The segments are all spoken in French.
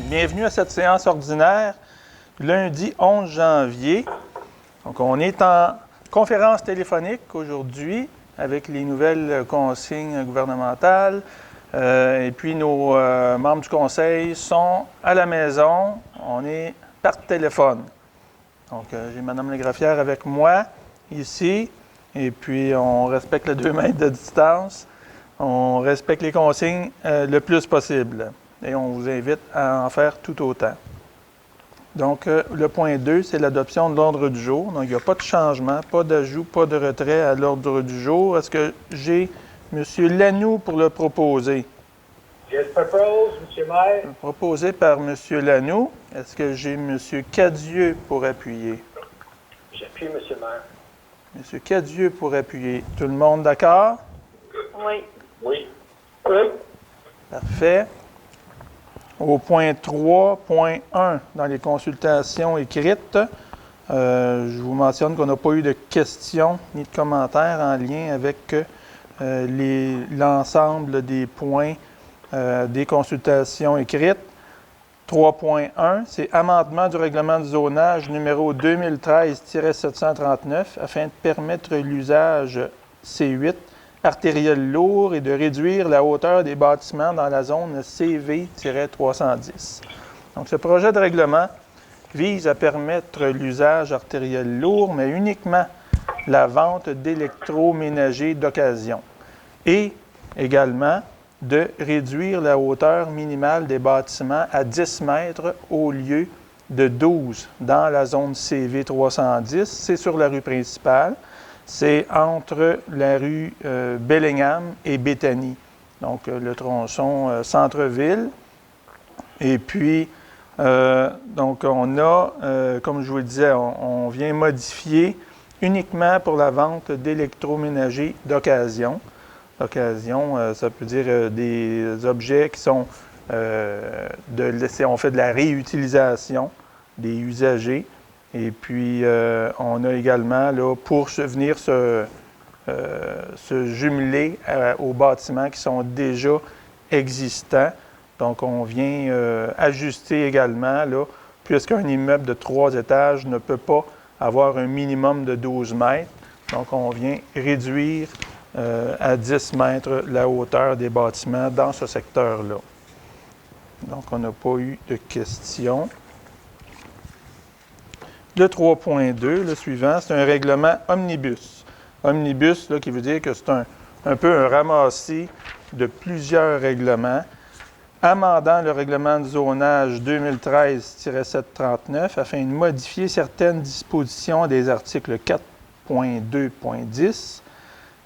Bienvenue à cette séance ordinaire, lundi 11 janvier. Donc, on est en conférence téléphonique aujourd'hui avec les nouvelles consignes gouvernementales. Et puis, nos membres du conseil sont à la maison. On est par téléphone. Donc, j'ai Mme Légrafière avec moi ici. Et puis, on respecte les 2 mètres de distance. On respecte les consignes le plus possible. Et on vous invite à en faire tout autant. Donc, le point 2, c'est l'adoption de l'ordre du jour. Donc, il n'y a pas de changement, pas d'ajout, pas de retrait à l'ordre du jour. Est-ce que j'ai M. Lanoux pour le proposer? Je propose, M. Maire. Proposé par M. Lanoux. Est-ce que j'ai M. Cadieux pour appuyer? J'appuie, M. Maire. M. Cadieux pour appuyer. Tout le monde d'accord? Oui. Oui. Oui. Parfait. Au point 3.1, dans les consultations écrites, je vous mentionne qu'on n'a pas eu de questions ni de commentaires en lien avec l'ensemble des points des consultations écrites. 3.1, c'est amendement du règlement du zonage numéro 2013-739 afin de permettre l'usage C8 artériel lourd et de réduire la hauteur des bâtiments dans la zone CV-310. Donc, ce projet de règlement vise à permettre l'usage artériel lourd, mais uniquement la vente d'électroménagers d'occasion et également de réduire la hauteur minimale des bâtiments à 10 mètres au lieu de 12 dans la zone CV-310. C'est sur la rue principale. C'est entre la rue Bellingham et Béthanie, donc le tronçon centre-ville. Et puis, donc on a, comme je vous le disais, on vient modifier uniquement pour la vente d'électroménagers d'occasion. D'occasion, ça peut dire des objets qui sont, on fait de la réutilisation des usagers. Et puis, on a également, là, pour venir se jumeler aux bâtiments qui sont déjà existants. Donc, on vient ajuster également, là, puisqu'un immeuble de 3 étages ne peut pas avoir un minimum de 12 mètres. Donc, on vient réduire à 10 mètres la hauteur des bâtiments dans ce secteur-là. Donc, on n'a pas eu de questions. Le 3.2, le suivant, c'est un règlement omnibus. Omnibus, là, qui veut dire que c'est un peu un ramassis de plusieurs règlements, amendant le règlement de zonage 2013-739 afin de modifier certaines dispositions des articles 4.2.10,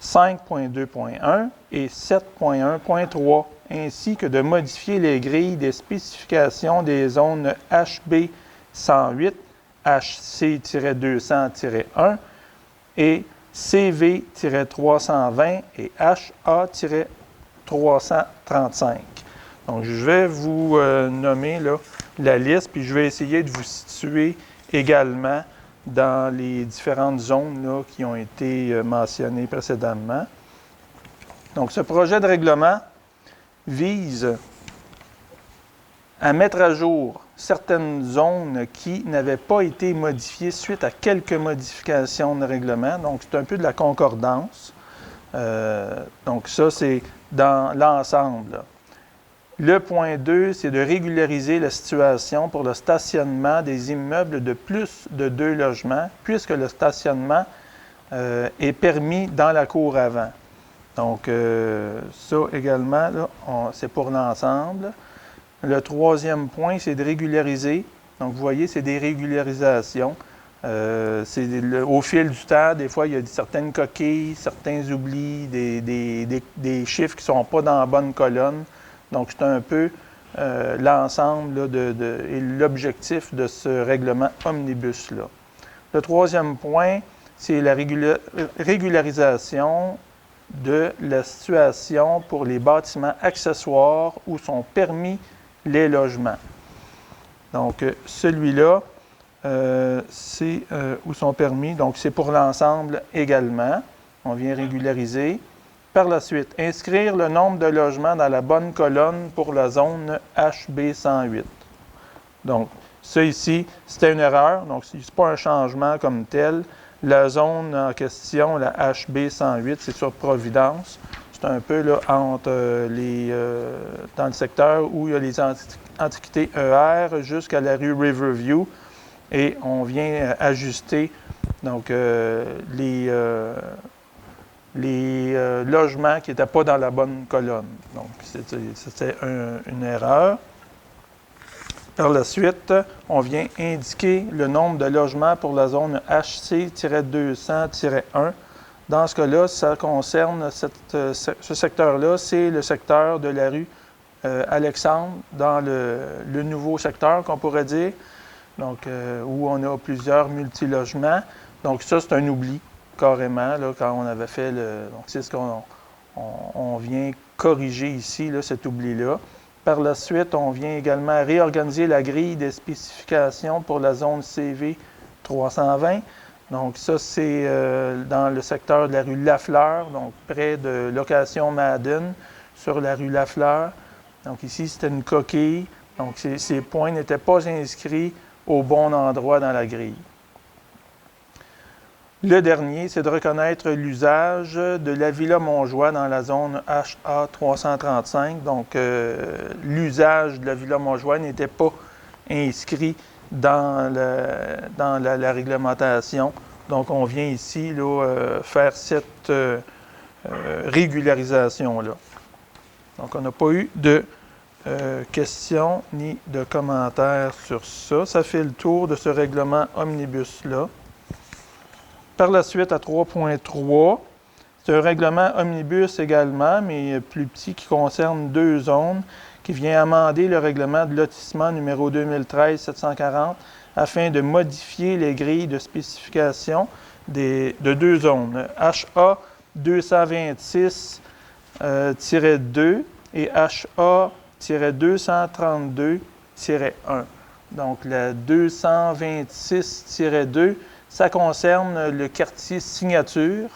5.2.1 et 7.1.3, ainsi que de modifier les grilles des spécifications des zones HB 108, HC-200-1 et CV-320 et HA-335. Donc, je vais vous nommer là, la liste, puis je vais essayer de vous situer également dans les différentes zones là, qui ont été mentionnées précédemment. Donc, ce projet de règlement vise à mettre à jour certaines zones qui n'avaient pas été modifiées suite à quelques modifications de règlement. Donc, c'est un peu de la concordance. Donc, ça, c'est dans l'ensemble. Le point 2, c'est de régulariser la situation pour le stationnement des immeubles de plus de 2 logements, puisque le stationnement est permis dans la cour avant. Donc, ça également, là, c'est pour l'ensemble. Le 3e point, c'est de régulariser. Donc, vous voyez, c'est des régularisations. Au fil du temps, des fois, il y a certaines coquilles, certains oublis, des chiffres qui ne sont pas dans la bonne colonne. Donc, c'est un peu l'ensemble là, et l'objectif de ce règlement omnibus-là. Le 3e point, c'est la régularisation de la situation pour les bâtiments accessoires où sont permis les logements. Donc, celui-là, c'est où sont permis. Donc, c'est pour l'ensemble également. On vient régulariser. Par la suite, inscrire le nombre de logements dans la bonne colonne pour la zone HB 108. Donc, ça ici, c'était une erreur. Donc, ce n'est pas un changement comme tel. La zone en question, la HB 108, c'est sur Providence. C'est un peu là, entre dans le secteur où il y a les antiquités ER jusqu'à la rue Riverview. Et on vient ajuster donc, les logements qui n'étaient pas dans la bonne colonne. Donc, c'était une erreur. Par la suite, on vient indiquer le nombre de logements pour la zone HC-200-1. Dans ce cas-là, ça concerne ce secteur-là, c'est le secteur de la rue Alexandre, dans le nouveau secteur qu'on pourrait dire, donc, où on a plusieurs multilogements. Donc ça, c'est un oubli, carrément, là, quand on avait fait le... Donc c'est ce qu'on vient corriger ici, là, cet oubli-là. Par la suite, on vient également réorganiser la grille des spécifications pour la zone CV 320. Donc ça, c'est dans le secteur de la rue Lafleur, donc près de Location Madden, sur la rue Lafleur. Donc ici, c'était une coquille. Donc ces points n'étaient pas inscrits au bon endroit dans la grille. Le dernier, c'est de reconnaître l'usage de la Villa Montjoie dans la zone HA 335. Donc, l'usage de la Villa Montjoie n'était pas inscrit dans la réglementation. Donc, on vient ici là, faire cette régularisation-là. Donc, on n'a pas eu de questions ni de commentaires sur ça. Ça fait le tour de ce règlement omnibus-là. Par la suite, à 3.3, c'est un règlement omnibus également, mais plus petit, qui concerne 2 zones, qui vient amender le règlement de lotissement numéro 2013-740 afin de modifier les grilles de spécification de 2 zones, HA 226-2 et HA 232-1. Donc, la 226-2, ça concerne le quartier Signature.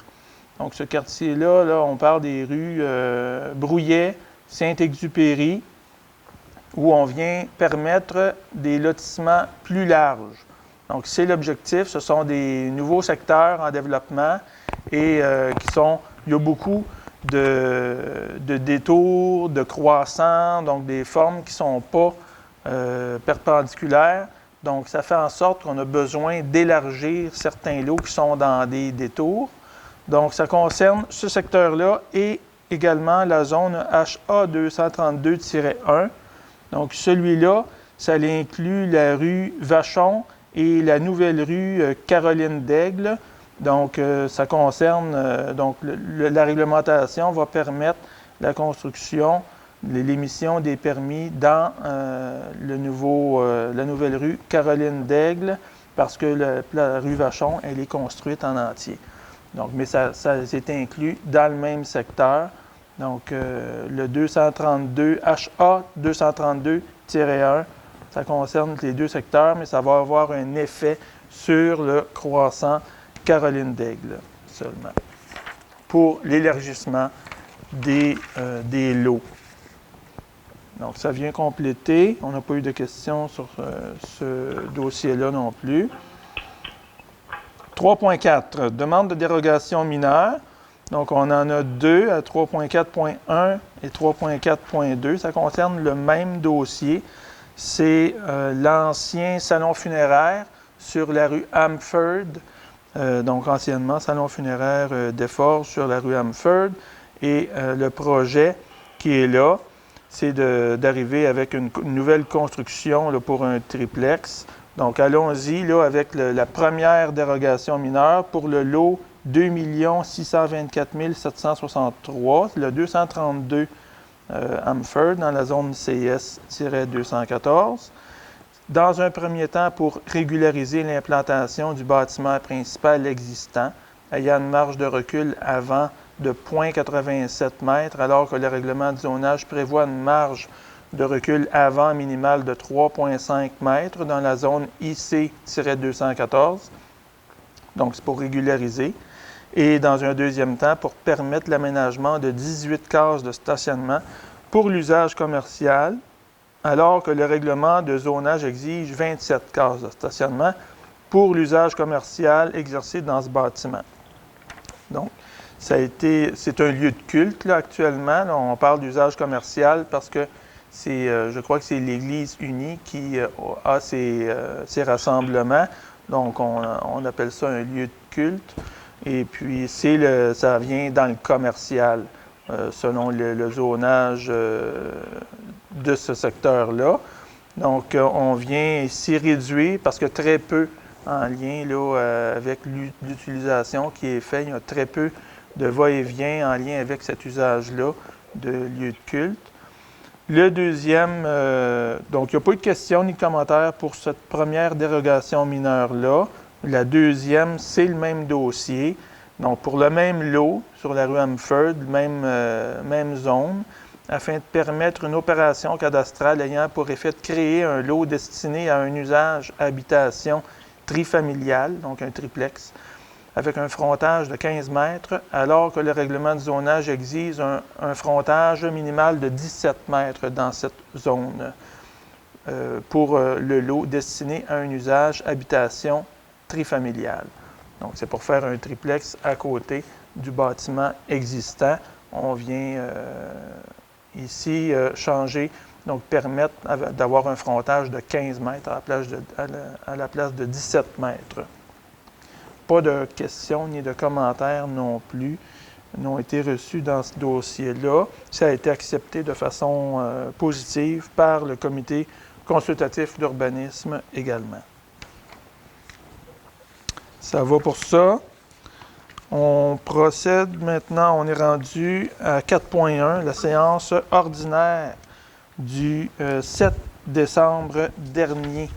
Donc, ce quartier-là, là, on parle des rues Brouillet, Saint-Exupéry, où on vient permettre des lotissements plus larges. Donc, c'est l'objectif. Ce sont des nouveaux secteurs en développement et il y a beaucoup de détours, de croissants, donc des formes qui ne sont pas perpendiculaires. Donc, ça fait en sorte qu'on a besoin d'élargir certains lots qui sont dans des détours. Donc, ça concerne ce secteur-là et également la zone HA 232-1. Donc, celui-là, ça inclut la rue Vachon et la nouvelle rue Caroline-Daigle. Donc, ça concerne, donc, la réglementation va permettre la construction, l'émission des permis dans la nouvelle rue Caroline-Daigle, parce que la rue Vachon, elle est construite en entier. Donc, mais ça c'est inclus dans le même secteur. Donc, le 232, HA 232-1, ça concerne les 2 secteurs, mais ça va avoir un effet sur le croissant Caroline-Daigle seulement, pour l'élargissement des lots. Donc, ça vient compléter. On n'a pas eu de questions sur ce dossier-là non plus. 3.4, demande de dérogation mineure. Donc, on en a 2 à 3.4.1 et 3.4.2. Ça concerne le même dossier. C'est l'ancien salon funéraire sur la rue Amford. Donc, anciennement, salon funéraire d'Efforts sur la rue Amford. Et le projet qui est là, c'est d'arriver avec une nouvelle construction là, pour un triplex. Donc, allons-y là, avec la première dérogation mineure pour le lot 2 624 763, le 232 Amford dans la zone CS-214. Dans un premier temps, pour régulariser l'implantation du bâtiment principal existant, ayant une marge de recul avant de 0,87 m, alors que le règlement de zonage prévoit une marge de recul avant minimale de 3,5 m dans la zone IC-214. Donc, c'est pour régulariser. Et dans un deuxième temps, pour permettre l'aménagement de 18 cases de stationnement pour l'usage commercial alors que le règlement de zonage exige 27 cases de stationnement pour l'usage commercial exercé dans ce bâtiment. Donc, c'est un lieu de culte là, actuellement. Là, on parle d'usage commercial parce que je crois que c'est l'Église unie qui a ces rassemblements. Donc, on appelle ça un lieu de culte. Et puis, ça vient dans le commercial, selon le zonage de ce secteur-là. Donc, on vient ici réduire parce que très peu en lien là, avec l'utilisation qui est faite. Il y a très peu de va-et-vient en lien avec cet usage-là de lieu de culte. Le deuxième, donc il n'y a pas eu de questions ni de commentaires pour cette première dérogation mineure-là. La deuxième, c'est le même dossier. Donc pour le même lot sur la rue Hamford, même zone, afin de permettre une opération cadastrale ayant pour effet de créer un lot destiné à un usage habitation trifamilial, donc un triplex, avec un frontage de 15 mètres, alors que le règlement de zonage exige un frontage minimal de 17 mètres dans cette zone pour le lot destiné à un usage habitation trifamilial. Donc, c'est pour faire un triplex à côté du bâtiment existant. On vient ici changer, donc permettre d'avoir un frontage de 15 mètres à la place de 17 mètres. Pas de questions ni de commentaires non plus n'ont été reçus dans ce dossier-là. Ça a été accepté de façon positive par le comité consultatif d'urbanisme également. Ça va pour ça. On procède maintenant, on est rendu à 4.1, la séance ordinaire du 7 décembre dernier.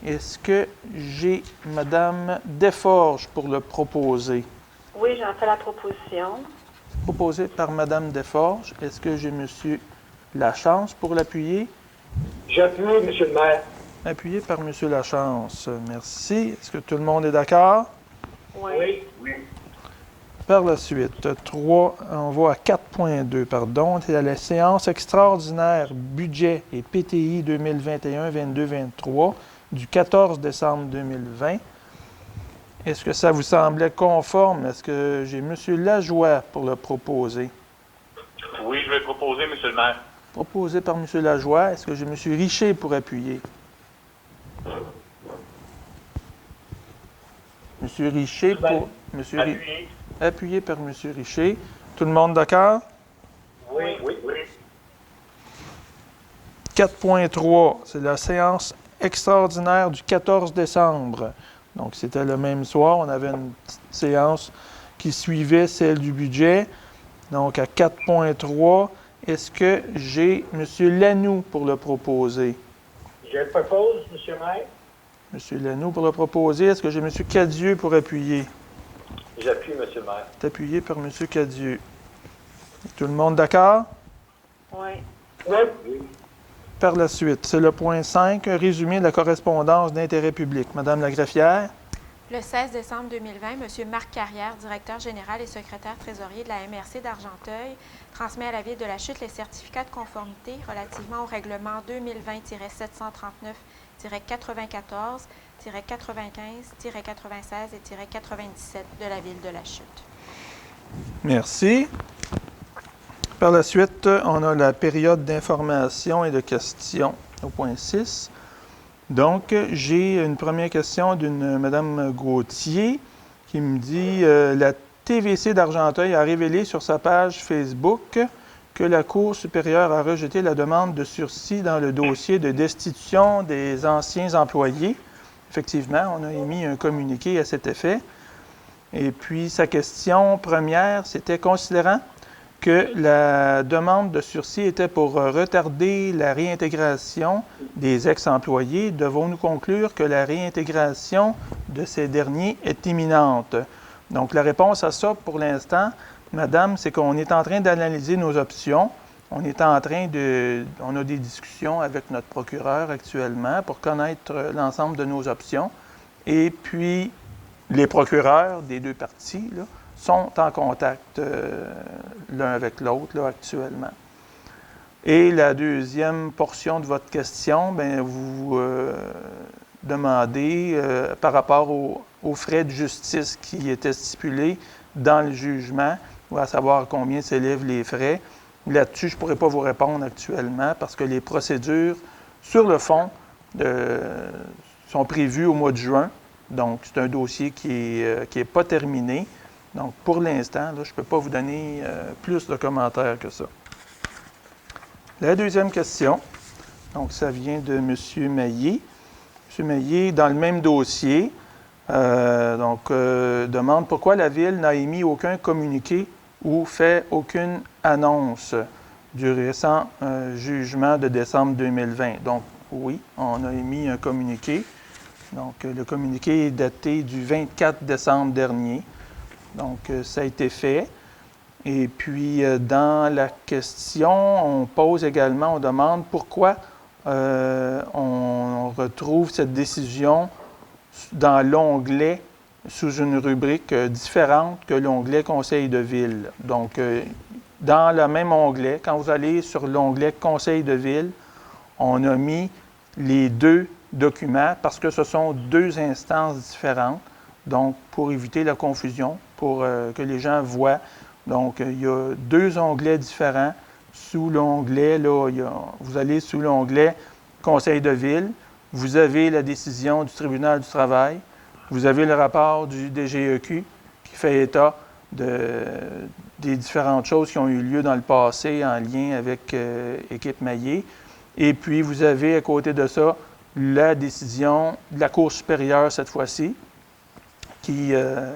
Est-ce que j'ai Mme Desforges pour le proposer? Oui, j'en fais la proposition. Proposé par Mme Desforges. Est-ce que j'ai M. Lachance pour l'appuyer? J'appuie, M. le maire. Appuyé par M. Lachance. Merci. Est-ce que tout le monde est d'accord? Oui. Par la suite, 3, on va à 4.2, pardon. C'est la séance extraordinaire budget et PTI 2021, 22, 23 du 14 décembre 2020. Est-ce que ça vous semblait conforme? Est-ce que j'ai M. Lajoie pour le proposer? Oui, je vais le proposer, M. le maire. Proposé par M. Lajoie. Est-ce que j'ai M. Richer pour appuyer? M. Richer pour... Appuyé par M. Richer. Tout le monde d'accord? Oui. 4.3, c'est la séance extraordinaire du 14 décembre. Donc, c'était le même soir. On avait une petite séance qui suivait celle du budget. Donc, à 4.3, est-ce que j'ai M. Lanoux pour le proposer? Je le propose, M. le maire. M. Lanoux pour le proposer. Est-ce que j'ai M. Cadieux pour appuyer? J'appuie, M. le maire. C'est appuyé par M. Cadieux. Tout le monde d'accord? Oui. Par la suite, c'est le point 5, un résumé de la correspondance d'intérêt public. Madame la greffière. Le 16 décembre 2020, M. Marc Carrière, directeur général et secrétaire trésorier de la MRC d'Argenteuil, transmet à la Ville de la Chute les certificats de conformité relativement au règlement 2020-739-94, 95, 96 et 97 de la Ville de la Chute. Merci. Par la suite, on a la période d'information et de questions au point 6. Donc, j'ai une première question d'une Mme Gauthier qui me dit la TVC d'Argenteuil a révélé sur sa page Facebook que la Cour supérieure a rejeté la demande de sursis dans le dossier de destitution des anciens employés. Effectivement, on a émis un communiqué à cet effet. Et puis, sa question première, c'était considérant que la demande de sursis était pour retarder la réintégration des ex-employés, devons-nous conclure que la réintégration de ces derniers est imminente? Donc, la réponse à ça, pour l'instant, Madame, c'est qu'on est en train d'analyser nos options. On a des discussions avec notre procureur actuellement pour connaître l'ensemble de nos options. Et puis, les procureurs des deux parties là, sont en contact l'un avec l'autre là, actuellement. Et la deuxième portion de votre question, bien, vous demandez par rapport aux frais de justice qui étaient stipulés dans le jugement, ou à savoir combien s'élèvent les frais. Là-dessus, je ne pourrais pas vous répondre actuellement parce que les procédures sur le fond sont prévues au mois de juin. Donc, c'est un dossier qui est pas terminé. Donc, pour l'instant, je ne peux pas vous donner plus de commentaires que ça. La deuxième question, donc ça vient de M. Maillet. M. Maillet, dans le même dossier, demande pourquoi la Ville n'a émis aucun communiqué ou fait aucune annonce du récent jugement de décembre 2020. Donc, oui, on a émis un communiqué. Donc, le communiqué est daté du 24 décembre dernier. Donc, ça a été fait. Et puis, dans la question, on pose également, on demande pourquoi on retrouve cette décision dans l'onglet sous une rubrique différente que l'onglet Conseil de ville. Donc, dans le même onglet, quand vous allez sur l'onglet Conseil de ville, on a mis les deux documents parce que ce sont deux instances différentes. Donc, pour éviter la confusion, pour que les gens voient. Donc, il y a deux onglets différents. Sous l'onglet, là, vous allez sous l'onglet Conseil de ville. Vous avez la décision du tribunal du travail. Vous avez le rapport du DGEQ qui fait état des différentes choses qui ont eu lieu dans le passé en lien avec Équipe Maillet. Et puis, vous avez à côté de ça la décision de la Cour supérieure cette fois-ci qui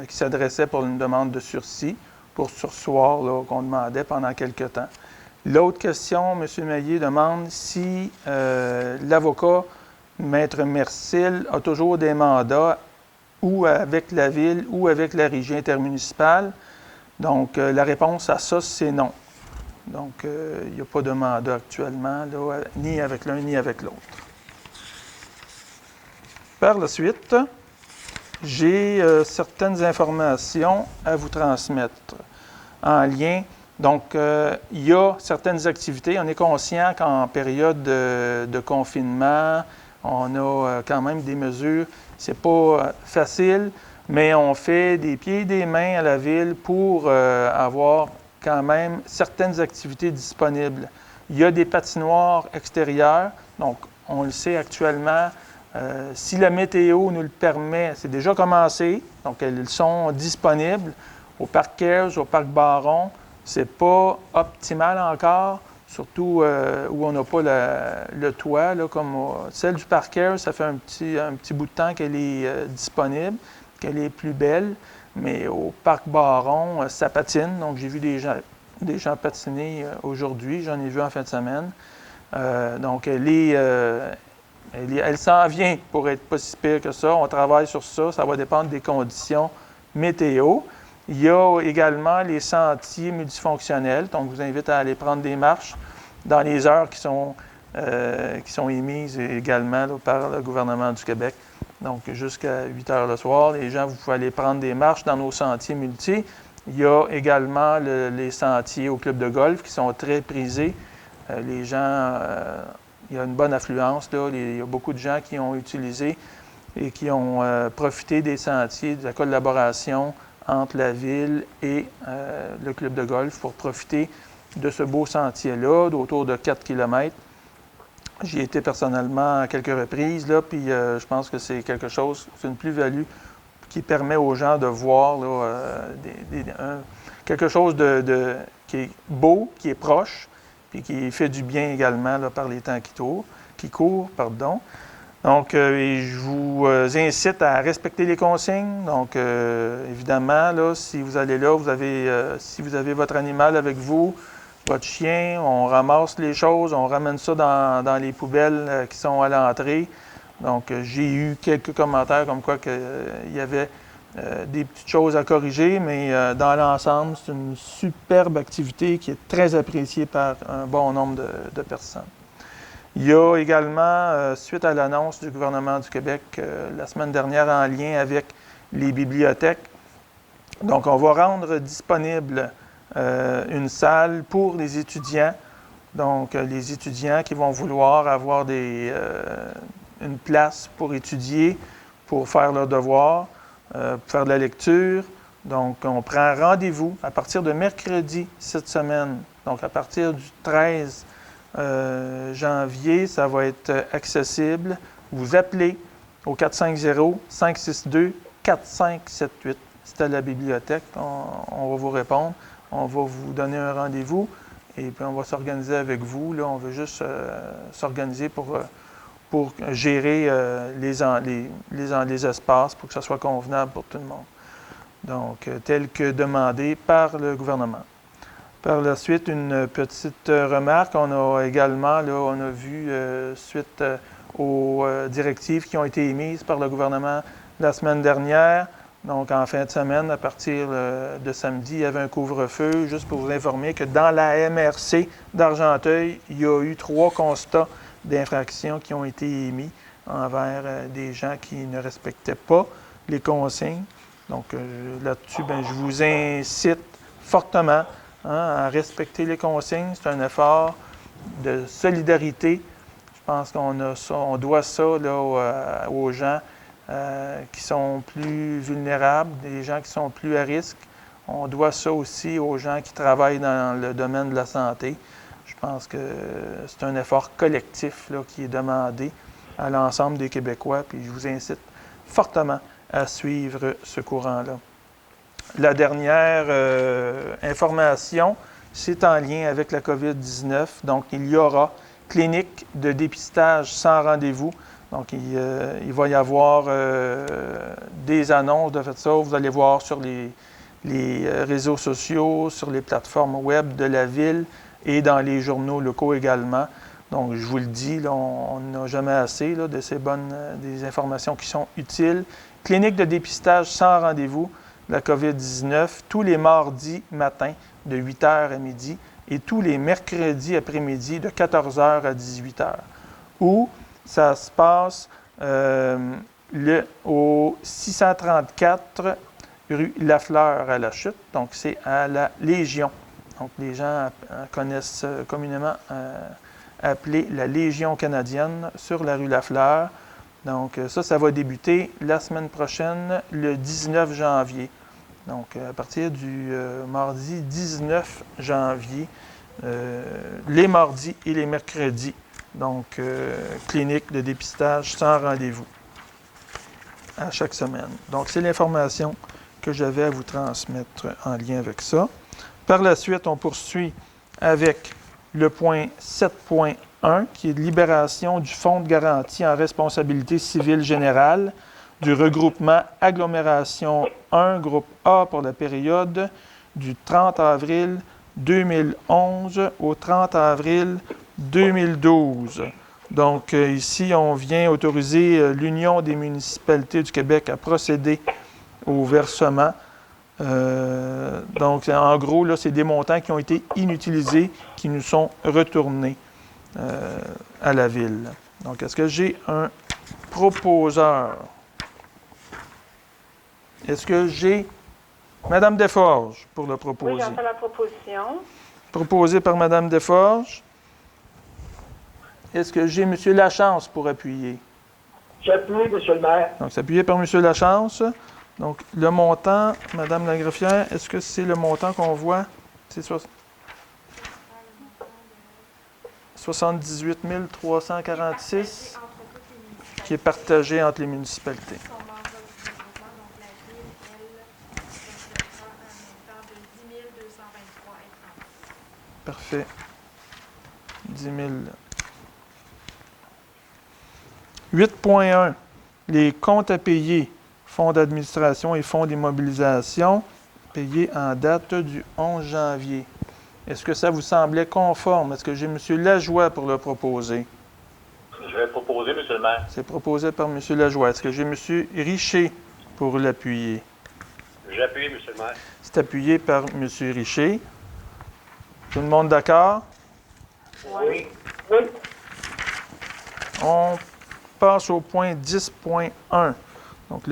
s'adressait pour une demande de sursis, pour surseoir qu'on demandait pendant quelque temps. L'autre question, M. Maillet demande si l'avocat, Maître Mercil, a toujours des mandats ou avec la Ville ou avec la Régie intermunicipale. Donc, la réponse à ça, c'est non. Donc, il n'y a pas de mandat actuellement, là, ni avec l'un ni avec l'autre. Par la suite, j'ai certaines informations à vous transmettre en lien. Donc, il y a certaines activités. On est conscient qu'en période de confinement, on a quand même des mesures. C'est pas facile, mais on fait des pieds et des mains à la Ville pour avoir quand même certaines activités disponibles. Il y a des patinoires extérieures. Donc, on le sait actuellement, si la météo nous le permet, c'est déjà commencé. Donc, elles sont disponibles au Parc Cares, au Parc Baron. Ce n'est pas optimal encore, surtout où on n'a pas le toit. Là, comme celle du Parc Cares, ça fait un petit bout de temps qu'elle est disponible, qu'elle est plus belle. Mais au Parc Baron, ça patine. Donc, j'ai vu des gens patiner aujourd'hui. J'en ai vu en fin de semaine. Donc, elle s'en vient pour être pas si pire que ça. On travaille sur ça. Ça va dépendre des conditions météo. Il y a également les sentiers multifonctionnels. Donc, je vous invite à aller prendre des marches dans les heures qui sont émises également là, par le gouvernement du Québec. Donc, jusqu'à 8 heures le soir, les gens, vous pouvez aller prendre des marches dans nos sentiers multi. Il y a également les sentiers au club de golf qui sont très prisés. Les gens, il y a une bonne affluence, là. Il y a beaucoup de gens qui ont utilisé et qui ont profité des sentiers, de la collaboration entre la Ville et le club de golf pour profiter de ce beau sentier-là, d'autour de 4 km. J'y ai été personnellement à quelques reprises, là, puis je pense que c'est quelque chose, c'est une plus-value qui permet aux gens de voir là, quelque chose qui est beau, qui est proche, puis qui fait du bien également là, par les temps qui courent. Donc, je vous incite à respecter les consignes. Donc, évidemment, là, si vous allez là, si vous avez votre animal avec vous, votre chien, on ramasse les choses, on ramène ça dans les poubelles qui sont à l'entrée. Donc, j'ai eu quelques commentaires comme quoi il y avait des petites choses à corriger, mais dans l'ensemble, c'est une superbe activité qui est très appréciée par un bon nombre de personnes. Il y a également, suite à l'annonce du gouvernement du Québec la semaine dernière en lien avec les bibliothèques, donc on va rendre disponible une salle pour les étudiants Donc, les étudiants qui vont vouloir avoir une place pour étudier, pour faire leurs devoirs, pour faire de la lecture. Donc, on prend rendez-vous à partir de mercredi cette semaine. Donc, à partir du 13 janvier, ça va être accessible. Vous appelez au 450-562-4578. C'est à la bibliothèque. On va vous répondre. On va vous donner un rendez-vous et puis on va s'organiser avec vous. Là, on veut juste s'organiser pour gérer les espaces pour que ça soit convenable pour tout le monde. Donc, tel que demandé par le gouvernement. Par la suite, une petite remarque. On a également, là, on a vu, suite aux directives qui ont été émises par le gouvernement la semaine dernière, donc en fin de semaine, à partir de samedi, il y avait un couvre-feu, juste pour vous informer que dans la MRC d'Argenteuil, il y a eu 3 constats d'infraction qui ont été émis envers des gens qui ne respectaient pas les consignes. Donc là-dessus, je vous incite fortement à respecter les consignes. C'est un effort de solidarité. Je pense on doit ça là, aux gens qui sont plus vulnérables, des gens qui sont plus à risque. On doit ça aussi aux gens qui travaillent dans le domaine de la santé. Je pense que c'est un effort collectif là, qui est demandé à l'ensemble des Québécois, puis je vous incite fortement à suivre ce courant-là. La dernière information, c'est en lien avec la COVID-19. Donc, il y aura clinique de dépistage sans rendez-vous. Donc, il va y avoir des annonces de fait ça. Vous allez voir sur les réseaux sociaux, sur les plateformes web de la ville et dans les journaux locaux également. Donc, je vous le dis, là, on n'a jamais assez là, de ces des informations qui sont utiles. Clinique de dépistage sans rendez-vous, la COVID-19, tous les mardis matin de 8h à midi et tous les mercredis après-midi de 14h à 18h. Ou ça se passe au 634 rue Lafleur à La Chute, donc c'est à la Légion. Donc les gens connaissent communément appelée la Légion canadienne sur la rue Lafleur. Donc ça va débuter la semaine prochaine, le 19 janvier. Donc à partir du mardi 19 janvier, les mardis et les mercredis. Donc, clinique de dépistage sans rendez-vous à chaque semaine. Donc, c'est l'information que j'avais à vous transmettre en lien avec ça. Par la suite, on poursuit avec le point 7.1, qui est de libération du Fonds de garantie en responsabilité civile générale du regroupement Agglomération 1, groupe A pour la période du 30 avril 2011 au 30 avril 2012. Donc, ici, on vient autoriser l'Union des municipalités du Québec à procéder au versement. Donc, en gros, là, c'est des montants qui ont été inutilisés, qui nous sont retournés à la Ville. Donc, est-ce que j'ai un proposeur? Est-ce que j'ai Mme Desforges pour le proposer? Oui, j'en fais la proposition. Proposé par Mme Desforges. Est-ce que j'ai M. Lachance pour appuyer? J'appuie, M. le maire. Donc, c'est appuyé par M. Lachance. Donc, le montant, Mme la greffière, est-ce que c'est le montant qu'on voit? C'est 78 346 qui est partagé entre les municipalités. Parfait. 10 000. 8.1. Les comptes à payer, fonds d'administration et fonds d'immobilisation, payés en date du 11 janvier. Est-ce que ça vous semblait conforme? Est-ce que j'ai M. Lajoie pour le proposer? Je vais proposer, M. le maire. C'est proposé par M. Lajoie. Est-ce que j'ai M. Richer pour l'appuyer? J'appuie, M. le maire. C'est appuyé par M. Richer. Tout le monde d'accord? Oui. Oui. On passe au point 10.1. Donc,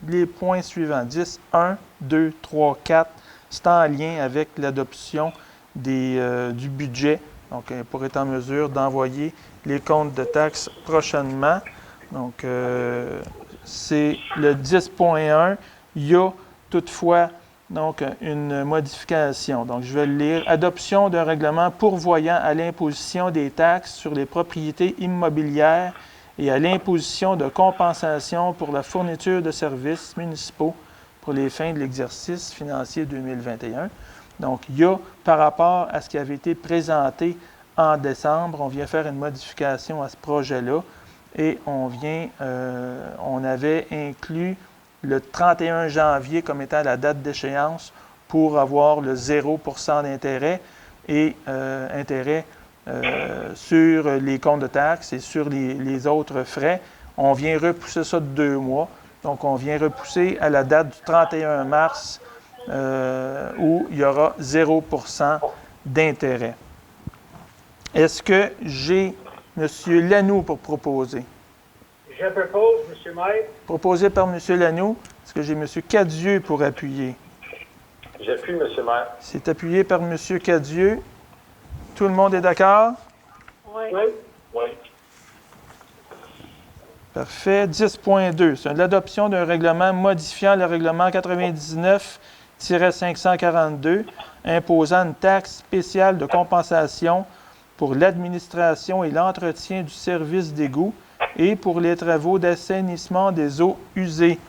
les points suivants. 10, 1, 2, 3, 4. C'est en lien avec l'adoption du budget Donc, pour être en mesure d'envoyer les comptes de taxes prochainement. Donc, c'est le 10.1. Il y a toutefois donc, une modification. Donc, je vais le lire. Adoption d'un règlement pourvoyant à l'imposition des taxes sur les propriétés immobilières et à l'imposition de compensation pour la fourniture de services municipaux pour les fins de l'exercice financier 2021. Donc, il y a, par rapport à ce qui avait été présenté en décembre, on vient faire une modification à ce projet-là et on avait inclus le 31 janvier comme étant la date d'échéance pour avoir le 0% d'intérêt et intérêt sur les comptes de taxes et sur les autres frais. On vient repousser ça de 2 mois. Donc, on vient repousser à la date du 31 mars où il y aura 0% d'intérêt. Est-ce que j'ai M. Lanoux pour proposer? Je propose, M. le maire. Proposé par M. Lanoux. Est-ce que j'ai M. Cadieux pour appuyer? J'appuie, M. le maire. C'est appuyé par M. Cadieux. Tout le monde est d'accord? Oui. Oui. Parfait. 10.2. C'est l'adoption d'un règlement modifiant le règlement 99-542 imposant une taxe spéciale de compensation pour l'administration et l'entretien du service d'égout et pour les travaux d'assainissement des eaux usées.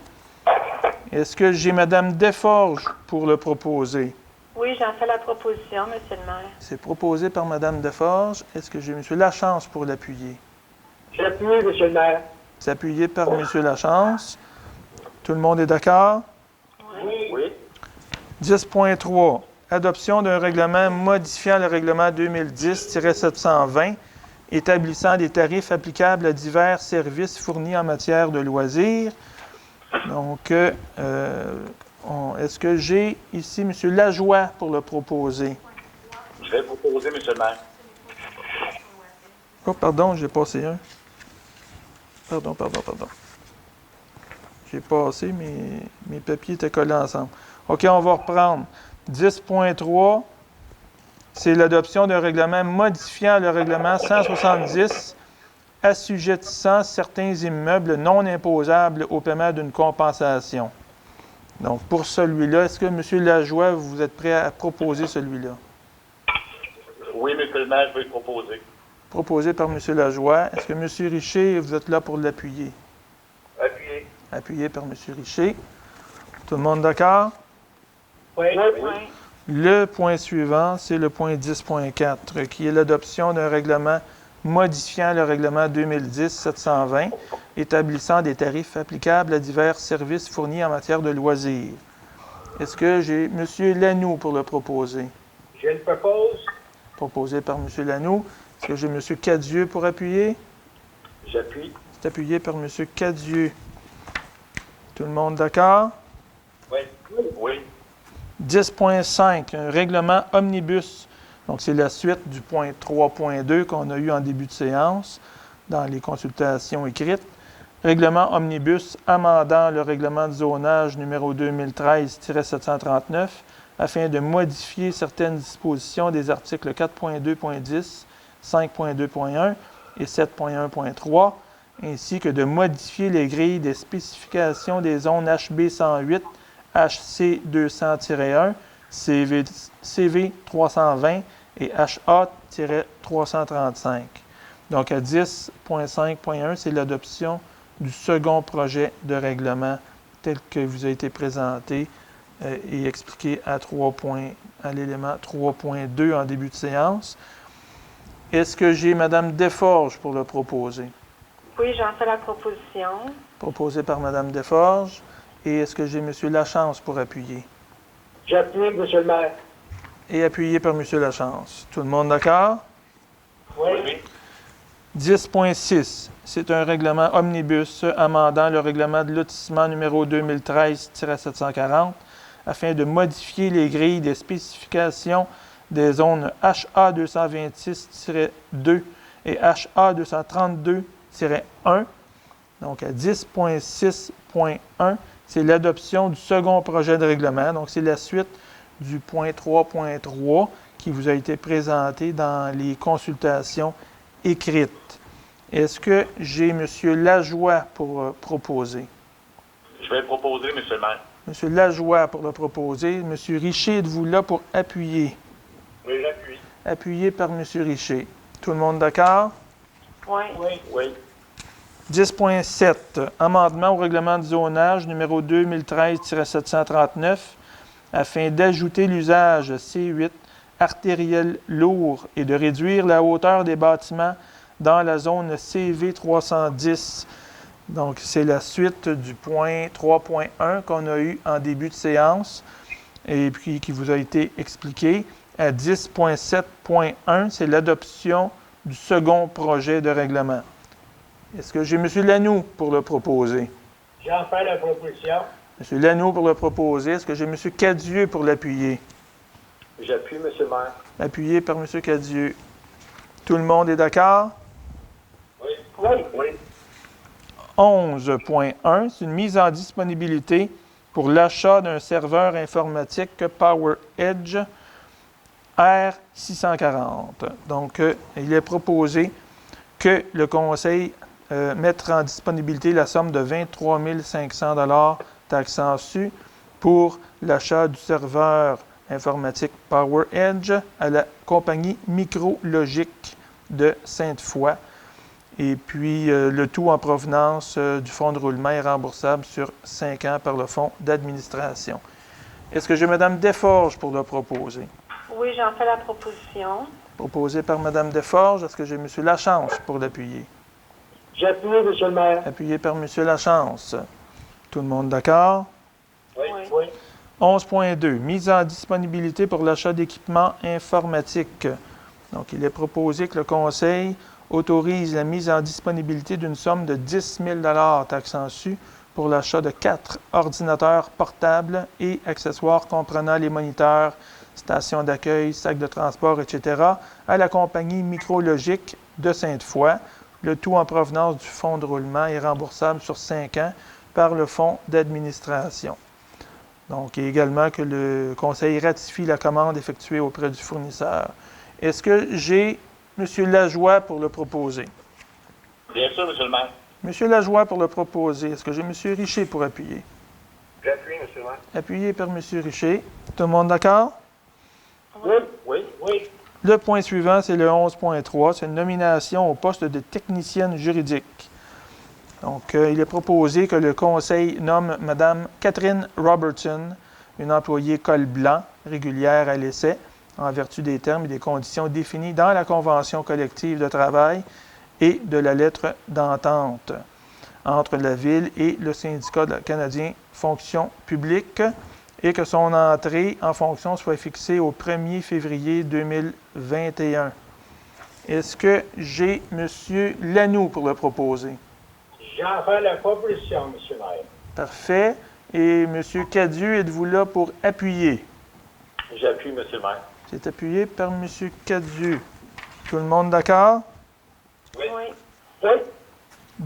Est-ce que j'ai Mme Desforges pour le proposer? Oui, j'en fais la proposition, M. le maire. C'est proposé par Mme Desforges. Est-ce que j'ai M. Lachance pour l'appuyer? J'appuie, M. le maire. C'est appuyé par M. Lachance. Tout le monde est d'accord? Oui. 10.3. Adoption d'un règlement modifiant le règlement 2010-720 établissant des tarifs applicables à divers services fournis en matière de loisirs. Donc, est-ce que j'ai ici M. Lajoie pour le proposer? Je vais proposer, M. le maire. Oh, pardon, j'ai passé un. Pardon. J'ai passé, mes papiers étaient collés ensemble. OK, on va reprendre. 10.3, c'est l'adoption d'un règlement modifiant le règlement 170 assujettissant certains immeubles non imposables au paiement d'une compensation. Donc, pour celui-là, est-ce que M. Lajoie, vous êtes prêt à proposer celui-là? Oui, M. le maire, je vais le proposer. Proposé par M. Lajoie. Est-ce que M. Richer, vous êtes là pour l'appuyer? Appuyé. Appuyé par M. Richer. Tout le monde d'accord? Oui. Oui. Le point suivant, c'est le point 10.4, qui est l'adoption d'un règlement modifiant le règlement 2010-720, établissant des tarifs applicables à divers services fournis en matière de loisirs. Est-ce que j'ai M. Lanoux pour le proposer? Je le propose. Proposé par M. Lanoux. Est-ce que j'ai M. Cadieux pour appuyer? J'appuie. C'est appuyé par M. Cadieux. Tout le monde d'accord? Oui. Oui. 10.5, un règlement omnibus. Donc, c'est la suite du point 3.2 qu'on a eu en début de séance dans les consultations écrites. Règlement omnibus amendant le règlement de zonage numéro 2013-739 afin de modifier certaines dispositions des articles 4.2.10, 5.2.1 et 7.1.3, ainsi que de modifier les grilles des spécifications des zones HB 108, HC 200-1, CV 320 et HA-335. Donc, à 10.5.1, c'est l'adoption du second projet de règlement tel que vous a été présenté et expliqué à l'élément 3.2 en début de séance. Est-ce que j'ai Mme Desforges pour le proposer? Oui, j'en fais la proposition. Proposé par Mme Desforges. Et est-ce que j'ai M. Lachance pour appuyer? J'appuie, M. le maire. Et appuyé par M. Lachance. Tout le monde d'accord? Oui. 10.6. C'est un règlement omnibus amendant le règlement de lotissement numéro 2013-740 afin de modifier les grilles des spécifications des zones HA 226-2 et HA 232-1. Donc, à 10.6.1, c'est l'adoption du second projet de règlement. Donc, c'est la suite du point 3.3 qui vous a été présenté dans les consultations écrites. Est-ce que j'ai M. Lajoie pour proposer? Je vais proposer, Monsieur le maire. M. Lajoie pour le proposer. M. Richer, êtes-vous là pour appuyer? Oui, j'appuie. Appuyé par M. Richer. Tout le monde d'accord? Oui. Oui. Oui. 10.7. Amendement au règlement du zonage numéro 2013-739 afin d'ajouter l'usage C8 artériel lourd et de réduire la hauteur des bâtiments dans la zone CV 310. Donc, c'est la suite du point 3.1 qu'on a eu en début de séance et puis qui vous a été expliqué. À 10.7.1, c'est l'adoption du second projet de règlement. Est-ce que j'ai M. Lanoux pour le proposer? J'en fais la proposition. M. Lanoux pour le proposer. Est-ce que j'ai M. Cadieux pour l'appuyer? J'appuie, Monsieur le maire. Appuyé par M. Cadieux. Tout le monde est d'accord? Oui. Oui. Oui. 11.1, c'est une mise en disponibilité pour l'achat d'un serveur informatique PowerEdge R640. Donc, il est proposé que le Conseil mette en disponibilité la somme de 23 500 $ taxant su pour l'achat du serveur informatique PowerEdge à la compagnie Micrologique de Sainte-Foy. Et puis, le tout en provenance du fonds de roulement est remboursable sur 5 ans par le fonds d'administration. Est-ce que j'ai Mme Desforges pour le proposer? Oui, j'en fais la proposition. Proposé par Mme Desforges. Est-ce que j'ai M. Lachance pour l'appuyer? J'appuie, Monsieur le maire. Appuyé par M. Lachance. Tout le monde d'accord? Oui. Oui. Oui. 11.2. Mise en disponibilité pour l'achat d'équipements informatiques. Donc, il est proposé que le Conseil autorise la mise en disponibilité d'une somme de 10 000 $ taxant su pour l'achat de 4 ordinateurs portables et accessoires comprenant les moniteurs, stations d'accueil, sacs de transport, etc., à la compagnie Micrologique de Sainte-Foy. Le tout en provenance du fonds de roulement est remboursable sur 5 ans par le fonds d'administration. Donc, et également que le Conseil ratifie la commande effectuée auprès du fournisseur. Est-ce que j'ai M. Lajoie pour le proposer? Bien sûr, Monsieur le maire. M. Lajoie pour le proposer. Est-ce que j'ai M. Richer pour appuyer? J'appuie, Monsieur le maire. Appuyé par M. Richer. Tout le monde d'accord? Oui. Oui. Oui. Le point suivant, c'est le 11.3. C'est une nomination au poste de technicienne juridique. Donc, il est proposé que le Conseil nomme Mme Catherine Robertson, une employée col blanc, régulière à l'essai, en vertu des termes et des conditions définis dans la Convention collective de travail et de la lettre d'entente entre la Ville et le syndicat canadien Fonction publique, et que son entrée en fonction soit fixée au 1er février 2021. Est-ce que j'ai M. Lanoux pour le proposer? J'en fais la proposition, Monsieur le maire. Parfait. Et M. Cadieux, êtes-vous là pour appuyer? J'appuie, Monsieur le maire. C'est appuyé par M. Cadieux. Tout le monde d'accord? Oui. Oui. Oui.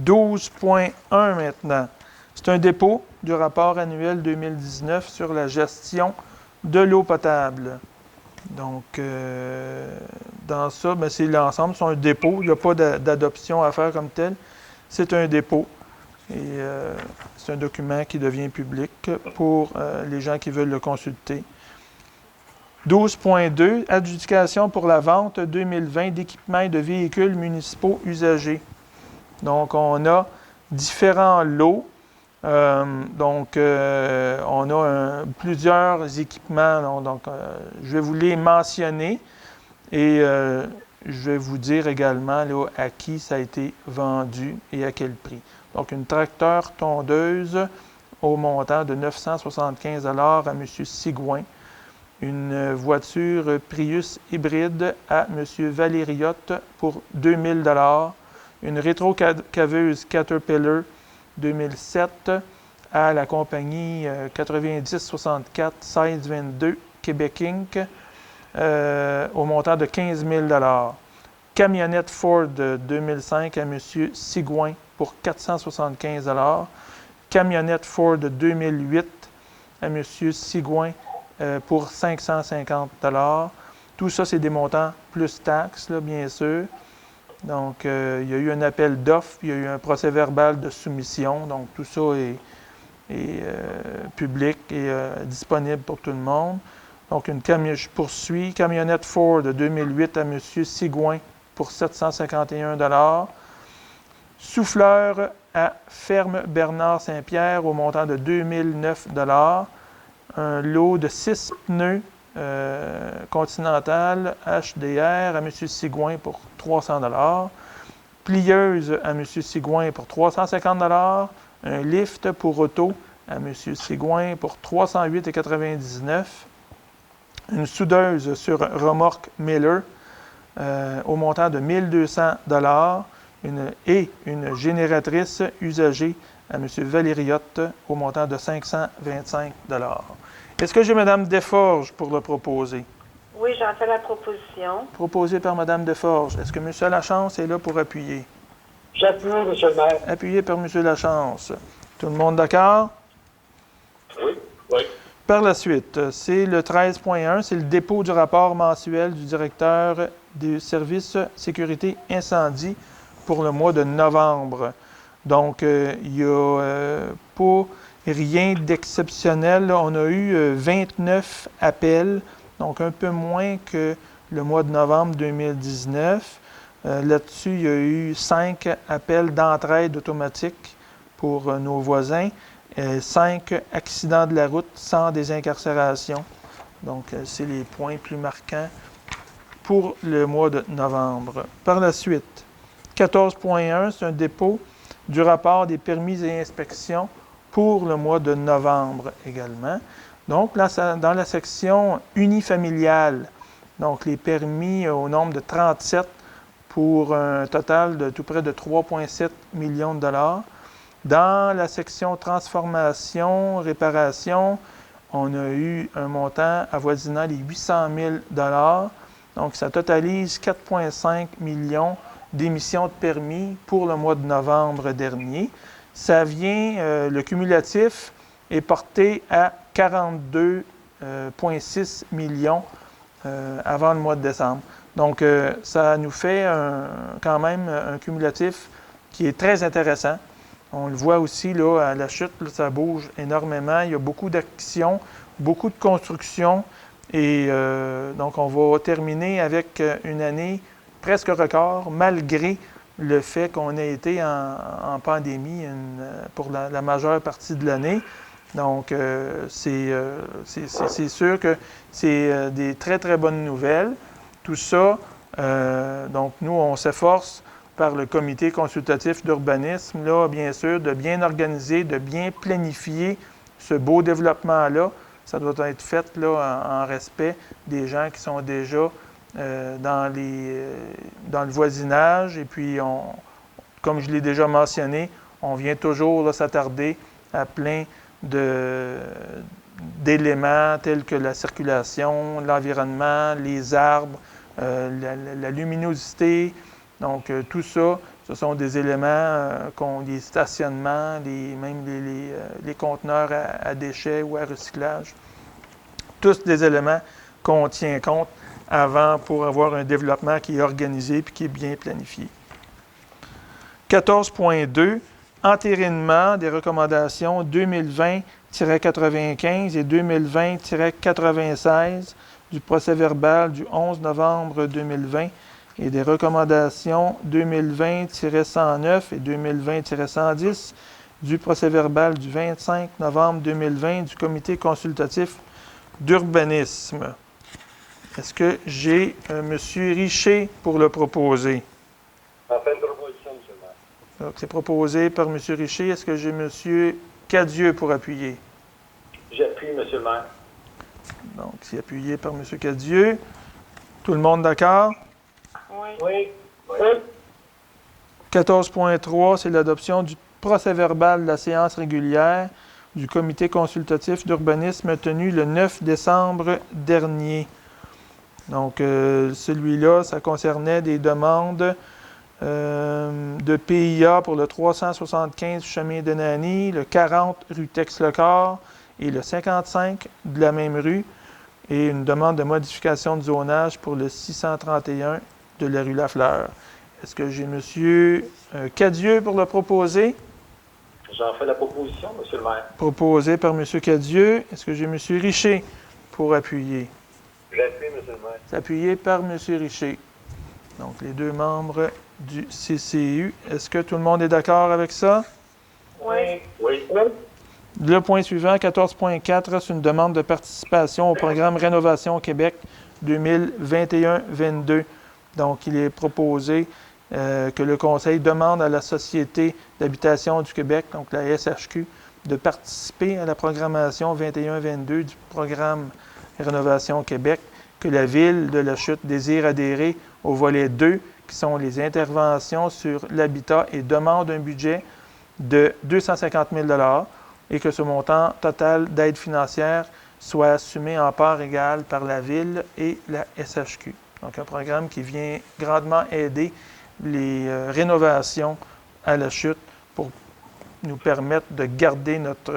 12.1 maintenant. C'est un dépôt du rapport annuel 2019 sur la gestion de l'eau potable. Donc, dans ça, c'est l'ensemble, c'est un dépôt. Il n'y a pas d'adoption à faire comme tel. C'est un dépôt. Et c'est un document qui devient public pour les gens qui veulent le consulter. 12.2, adjudication pour la vente 2020 d'équipements et de véhicules municipaux usagés. Donc, on a différents lots. On a plusieurs équipements. Donc, je vais vous les mentionner et je vais vous dire également là, à qui ça a été vendu et à quel prix. Donc, une tracteur tondeuse au montant de 975 $ à M. Sigouin. Une voiture Prius hybride à M. Valériotte pour 2000 $. Une rétro-caveuse Caterpillar 2007 à la compagnie 9064 1622 Québec Inc. Au montant de 15 000 $. Camionnette Ford 2005 à M. Sigouin pour 475 $. Camionnette Ford 2008 à M. Sigouin pour 550 $. Tout ça, c'est des montants plus taxes, là, bien sûr. Donc, il y a eu un appel d'offres, il y a eu un procès-verbal de soumission. Donc, tout ça est public et disponible pour tout le monde. Donc, je poursuis. Camionnette Ford de 2008 à M. Sigouin pour 751 $. Souffleur à Ferme Bernard Saint-Pierre au montant de 2009 $. Un lot de 6 pneus Continental HDR à M. Sigouin pour 300 $. Plieuse à M. Sigouin pour 350 $. Un lift pour auto à M. Sigouin pour 308,99 $. Une soudeuse sur remorque Miller au montant de 1200 $. Et une génératrice usagée à M. Valériotte au montant de 525 $. Est-ce que j'ai Mme Desforges pour le proposer? Oui, j'en fais la proposition. Proposé par Mme Desforges. Est-ce que M. Lachance est là pour appuyer? J'appuie, Monsieur le maire. Appuyé par M. Lachance. Tout le monde d'accord? Oui. Oui. Par la suite, c'est le 13.1, c'est le dépôt du rapport mensuel du directeur des services sécurité incendie pour le mois de novembre. Donc, il n'y a pas rien d'exceptionnel. On a eu 29 appels, donc un peu moins que le mois de novembre 2019. Là-dessus, il y a eu 5 appels d'entraide automatique pour nos voisins, 5 accidents de la route sans désincarcération. Donc, c'est les points plus marquants pour le mois de novembre. Par la suite, 14.1, c'est un dépôt du rapport des permis et inspections pour le mois de novembre également. Donc, là, dans la section unifamiliale, donc les permis au nombre de 37 pour un total de tout près de 3,7 millions de $. Dans la section transformation, réparation, on a eu un montant avoisinant les 800 000 $. Donc, ça totalise 4,5 millions d'émissions de permis pour le mois de novembre dernier. Ça vient, le cumulatif est porté à 42,6 millions avant le mois de décembre. Donc, ça nous fait quand même un cumulatif qui est très intéressant. On le voit aussi là, à la chute, là, ça bouge énormément. Il y a beaucoup d'actions, beaucoup de construction. Et donc, on va terminer avec une année presque record, malgré le fait qu'on ait été en pandémie pour la majeure partie de l'année. Donc, c'est sûr que c'est des très, très bonnes nouvelles. Tout ça, donc nous, on s'efforce par le comité consultatif d'urbanisme, là, bien sûr, de bien organiser, de bien planifier ce beau développement-là. Ça doit être fait là, en respect des gens qui sont déjà dans le voisinage. Et puis, comme je l'ai déjà mentionné, on vient toujours là, s'attarder à plein d'éléments tels que la circulation, l'environnement, les arbres, la luminosité. Donc, tout ça, ce sont des éléments, les stationnements, même les conteneurs à déchets ou à recyclage. Tous des éléments qu'on tient compte avant pour avoir un développement qui est organisé et qui est bien planifié. 14.2, entérinement des recommandations 2020-95 et 2020-96 du procès-verbal du 11 novembre 2020 et des recommandations 2020-109 et 2020-110 du procès-verbal du 25 novembre 2020 du comité consultatif d'urbanisme. Est-ce que j'ai M. Richer pour le proposer? En fin de proposition, monsieur le maire. Donc, c'est proposé par M. Richer. Est-ce que j'ai M. Cadieux pour appuyer? J'appuie, monsieur le maire. Donc, c'est appuyé par M. Cadieux. Tout le monde d'accord? Oui. Oui. Oui. 14.3, c'est l'adoption du procès-verbal de la séance régulière du comité consultatif d'urbanisme tenu le 9 décembre dernier. Donc, celui-là, ça concernait des demandes de PIA pour le 375 chemin de Nany, le 40 rue Tex-le-Corps et le 55 de la même rue et une demande de modification de zonage pour le 631 de la rue Lafleur. Est-ce que j'ai M. Cadieux pour le proposer? J'en fais la proposition, Monsieur le maire. Proposé par M. Cadieux. Est-ce que j'ai M. Richer pour appuyer? J'appuie, Monsieur le maire. C'est appuyé par M. Richer. Donc, les deux membres du CCU. Est-ce que tout le monde est d'accord avec ça? Oui. Oui. Le point suivant, 14.4, c'est une demande de participation au programme Rénovation Québec 2021-22. Donc, il est proposé que le Conseil demande à la Société d'habitation du Québec, donc la SHQ, de participer à la programmation 21-22 du programme Rénovation Québec, que la Ville de La Chute désire adhérer au volet 2, qui sont les interventions sur l'habitat, et demande un budget de 250 000 $ et que ce montant total d'aide financière soit assumé en part égale par la Ville et la SHQ. Donc, un programme qui vient grandement aider les rénovations à La Chute pour nous permettre de garder notre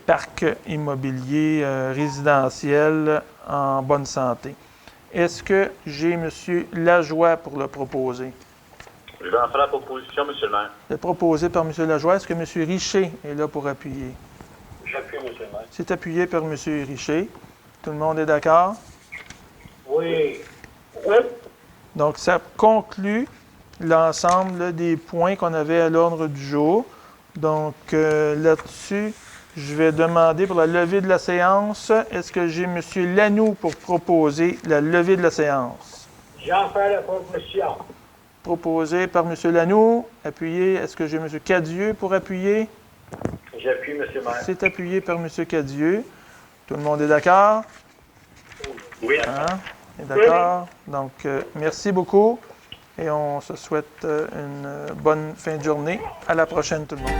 parc immobilier résidentiel en bonne santé. Est-ce que j'ai M. Lajoie pour le proposer? Je vais en faire la proposition, Monsieur le maire. C'est proposé par M. Lajoie. Est-ce que M. Richer est là pour appuyer? J'appuie, Monsieur le maire. C'est appuyé par M. Richer. Tout le monde est d'accord? Oui. Oui. Donc, ça conclut l'ensemble des points qu'on avait à l'ordre du jour. Donc, là-dessus, je vais demander pour la levée de la séance. Est-ce que j'ai M. Lanoux pour proposer la levée de la séance? J'en fais la proposition. Proposé par M. Lanoux. Appuyé. Est-ce que j'ai M. Cadieux pour appuyer? J'appuie, Monsieur le maire. C'est appuyé par M. Cadieux. Tout le monde est d'accord? Oui. Hein? Est d'accord? Donc, merci beaucoup et on se souhaite une bonne fin de journée. À la prochaine, tout le monde.